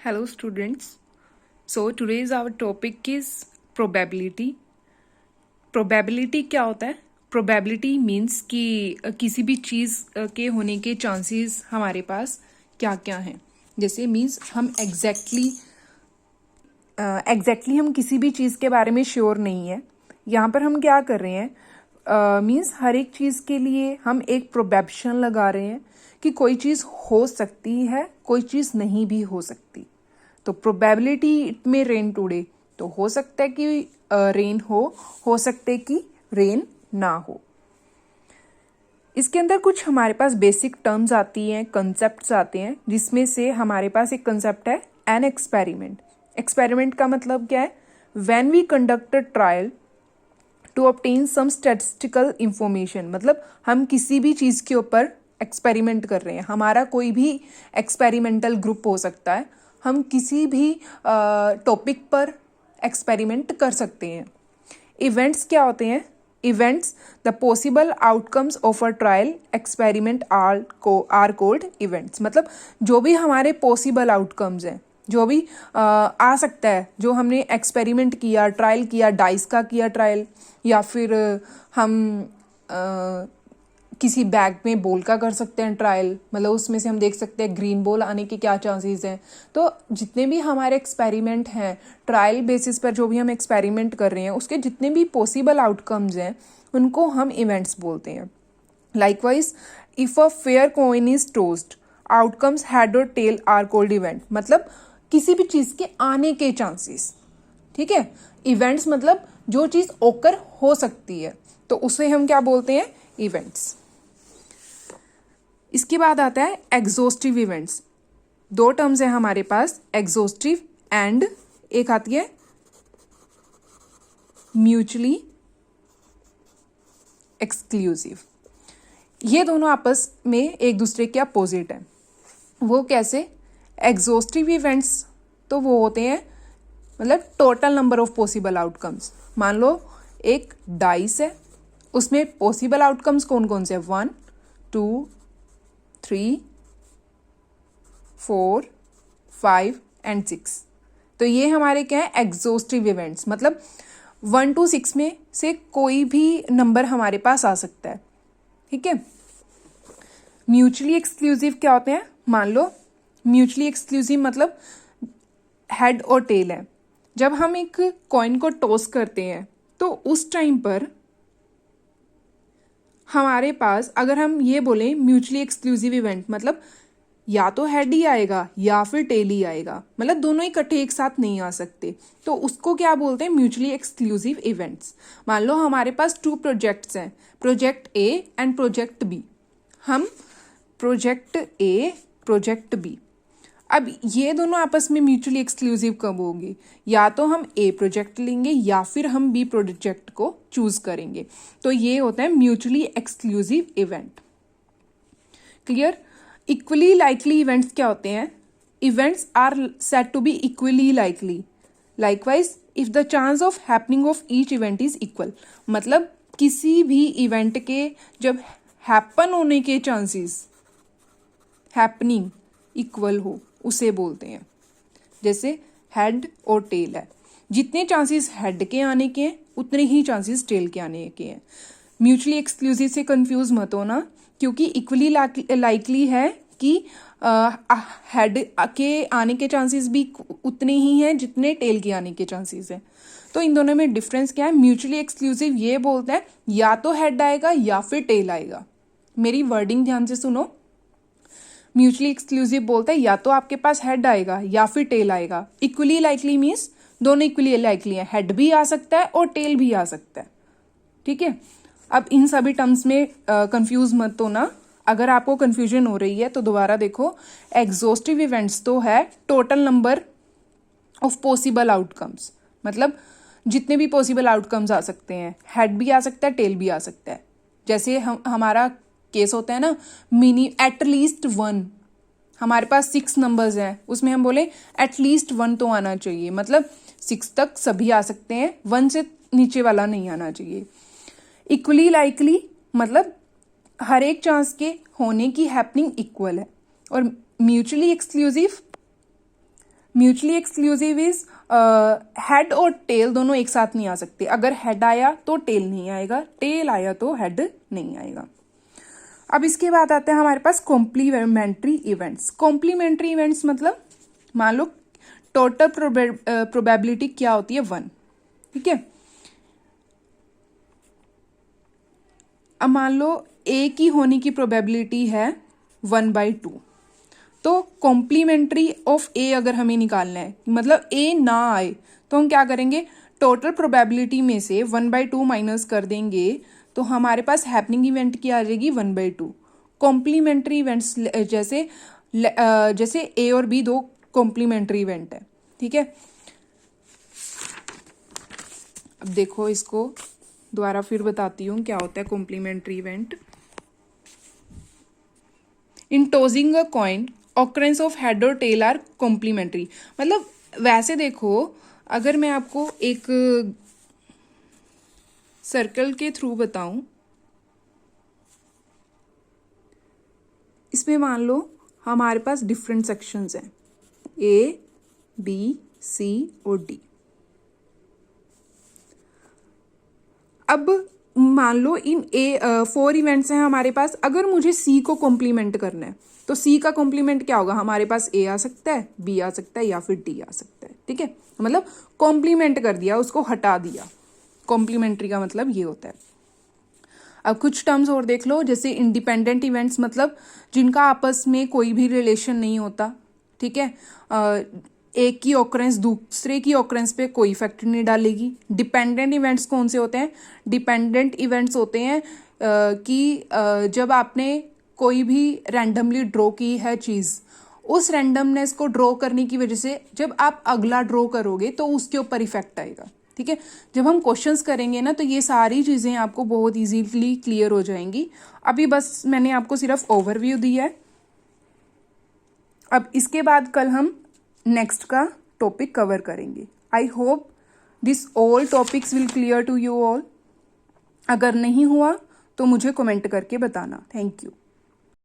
Hello students. So today's our topic is probability. Probability क्या होता है? Probability means कि किसी भी चीज़ के होने के चांसेस हमारे पास क्या क्या हैं. जैसे मीन्स हम एग्जैक्टली हम किसी भी चीज़ के बारे में श्योर नहीं है. यहाँ पर हम क्या कर रहे हैं, मीन्स हर एक चीज़ के लिए हम एक प्रोबेब्शन लगा रहे हैं कि कोई चीज़ हो सकती है, कोई चीज़ नहीं भी हो सकती. तो प्रोबेबिलिटी इट में रेन टुडे, तो हो सकता है कि रेन हो सकता है कि रेन ना हो. इसके अंदर कुछ हमारे पास बेसिक टर्म्स आती हैं, कंसेप्ट्स आते हैं, जिसमें से हमारे पास एक कंसेप्ट है एन एक्सपेरिमेंट. एक्सपेरिमेंट का मतलब क्या है? When we conduct a trial to obtain some statistical information. मतलब हम किसी भी चीज़ के ऊपर एक्सपेरिमेंट कर रहे हैं. हमारा कोई भी एक्सपेरिमेंटल ग्रुप हो सकता है. हम किसी भी टॉपिक पर एक्सपेरिमेंट कर सकते हैं. इवेंट्स क्या होते हैं? Events the possible outcomes of a trial experiment are called events. मतलब जो भी हमारे पॉसिबल आउटकम्स हैं, जो भी आ सकता है, जो हमने एक्सपेरिमेंट किया, ट्रायल किया, डाइस का किया ट्रायल, या फिर हम किसी बैग में बॉल का कर सकते हैं ट्रायल. मतलब उसमें से हम देख सकते हैं ग्रीन बॉल आने के क्या चांसेस हैं. तो जितने भी हमारे एक्सपेरिमेंट हैं, ट्रायल बेसिस पर जो भी हम एक्सपेरिमेंट कर रहे हैं, उसके जितने भी पॉसिबल आउटकम्स हैं, उनको हम इवेंट्स बोलते हैं. Likewise if a fair coin is tossed, outcomes head और टेल आर कॉल्ड इवेंट. मतलब किसी भी चीज़ के आने के चांसेस. ठीक है. इवेंट्स मतलब जो चीज़ ओकर हो सकती है, तो उसे हम क्या बोलते हैं? इवेंट्स. इसके बाद आता है एग्जॉस्टिव इवेंट्स. दो टर्म्स है हमारे पास, एग्जॉस्टिव एंड एक आती है म्यूचुअली एक्सक्लूसिव. ये दोनों आपस में एक दूसरे के अपोजिट हैं. वो कैसे? एग्जॉस्टिव इवेंट्स तो वो होते हैं मतलब total number of possible outcomes. मान लो एक डाइस है, उसमें पॉसिबल आउटकम्स कौन कौन से हैं? 1, 2, 3, 4, 5 एंड 6. तो ये हमारे क्या है? Exhaustive events. मतलब 1 to 6 में से कोई भी नंबर हमारे पास आ सकता है. ठीक है. म्यूचुअली एक्सक्लूसिव क्या होते हैं? मान लो म्यूचुअली एक्सक्लूसिव मतलब हेड और टेल है. जब हम एक कॉइन को टॉस करते हैं, तो उस टाइम पर हमारे पास, अगर हम ये बोलें म्यूचुअली एक्सक्लूसिव इवेंट, मतलब या तो हेड ही आएगा या फिर टेल ही आएगा. मतलब दोनों इकट्ठे एक साथ नहीं आ सकते. तो उसको क्या बोलते हैं? Mutually exclusive events. मान लो हमारे पास 2 प्रोजेक्ट्स हैं, project a and project b. हम प्रोजेक्ट ए, प्रोजेक्ट बी, अब ये दोनों आपस में म्यूचुअली एक्सक्लूसिव कब होंगे? या तो हम ए प्रोजेक्ट लेंगे या फिर हम बी प्रोजेक्ट को चूज करेंगे. तो ये होता है mutually exclusive event. Clear. Equally likely events क्या होते हैं? Events are said to be equally likely. Likewise if the chance of happening of each event is equal. मतलब किसी भी इवेंट के जब हैपन होने के चांसेस, हैपनिंग इक्वल हो, उसे बोलते हैं. जैसे हेड और टेल है, जितने चांसेस हेड के आने के हैं उतने ही चांसेस टेल के आने के हैं. म्यूचुअली एक्सक्लूसिव से कंफ्यूज मत होना, क्योंकि इक्वली लाइकली है कि हेड के आने के चांसेस भी उतने ही हैं जितने टेल के आने के चांसेस हैं. तो इन दोनों में डिफरेंस क्या है? म्यूचुअली एक्सक्लूसिव ये बोलता है या तो हेड आएगा या फिर टेल आएगा. मेरी वर्डिंग ध्यान से सुनो. म्यूचुअली एक्सक्लूसिव बोलता है या तो आपके पास हेड आएगा या फिर टेल आएगा. इक्वली लाइकली मीन्स दोनों इक्वली लाइकली हैं, हेड भी आ सकता है और टेल भी आ सकता है. ठीक है. अब इन सभी टर्म्स में कंफ्यूज मत होना. अगर आपको कंफ्यूजन हो रही है तो दोबारा देखो. एग्जॉस्टिव इवेंट्स तो है total number of possible outcomes. मतलब जितने भी पॉसिबल आउटकम्स आ सकते हैं, हेड भी आ सकता है, टेल भी आ सकता है. जैसे हमारा केस होता है ना, मिनी एटलीस्ट 1. हमारे पास 6 नंबर्स हैं, उसमें हम बोले एटलीस्ट 1 तो आना चाहिए. मतलब 6 तक सभी आ सकते हैं, 1 से नीचे वाला नहीं आना चाहिए. इक्वली लाइकली मतलब हर एक चांस के होने की हैपनिंग इक्वल है. और mutually exclusive mutually exclusive is head और टेल दोनों एक साथ नहीं आ सकते। अगर हेड आया तो टेल नहीं आएगा, टेल आया तो हेड नहीं आएगा। अब इसके बाद आते हैं हमारे पास कॉम्प्लीमेंट्री इवेंट्स। कॉम्प्लीमेंट्री इवेंट्स मतलब मान लो टोटल प्रोबेबिलिटी क्या होती है 1, ठीक है। अब मान लो ए की होने की प्रोबेबिलिटी है 1/2, तो कॉम्प्लीमेंट्री ऑफ ए अगर हमें निकालना है, मतलब ए ना आए, तो हम क्या करेंगे, टोटल प्रोबेबिलिटी में से 1/2 माइनस कर देंगे, तो हमारे पास हैपनिंग इवेंट की आ जाएगी 1/2। कॉम्प्लीमेंट्री इवेंट्स जैसे ए और बी दो कॉम्प्लीमेंट्री इवेंट है, ठीक है। अब देखो इसको दोबारा फिर बताती हूँ क्या होता है complementary event. In tossing a coin occurrence of head और टेल आर कॉम्प्लीमेंट्री। मतलब वैसे देखो, अगर मैं आपको एक सर्कल के थ्रू बताऊं, इसमें मान लो हमारे पास डिफरेंट सेक्शंस हैं, ए बी सी और डी। अब मान लो इन 4 इवेंट्स हैं हमारे पास। अगर मुझे सी को कॉम्प्लीमेंट करना है तो सी का कॉम्प्लीमेंट क्या होगा, हमारे पास ए आ सकता है, बी आ सकता है या फिर डी आ सकता है, ठीक है। मतलब कॉम्प्लीमेंट कर दिया, उसको हटा दिया। कॉम्प्लीमेंट्री का मतलब ये होता है। अब कुछ टर्म्स और देख लो, जैसे इंडिपेंडेंट इवेंट्स मतलब जिनका आपस में कोई भी रिलेशन नहीं होता, ठीक है। एक की ऑकरेंस दूसरे की ऑकरेंस पे कोई इफेक्ट नहीं डालेगी। डिपेंडेंट इवेंट्स कौन से होते हैं, डिपेंडेंट इवेंट्स होते हैं कि जब आपने कोई भी रैंडमली ड्रॉ की है चीज़, उस रैंडमनेस को ड्रॉ करने की वजह से जब आप अगला ड्रॉ करोगे तो उसके ऊपर इफेक्ट आएगा, ठीक है। जब हम क्वेश्चंस करेंगे ना तो ये सारी चीज़ें आपको बहुत इजीली क्लियर हो जाएंगी। अभी बस मैंने आपको सिर्फ ओवरव्यू दी है। अब इसके बाद कल हम नेक्स्ट का टॉपिक कवर करेंगे। I hope this all topics will clear to you all. अगर नहीं हुआ तो मुझे कमेंट करके बताना। Thank you.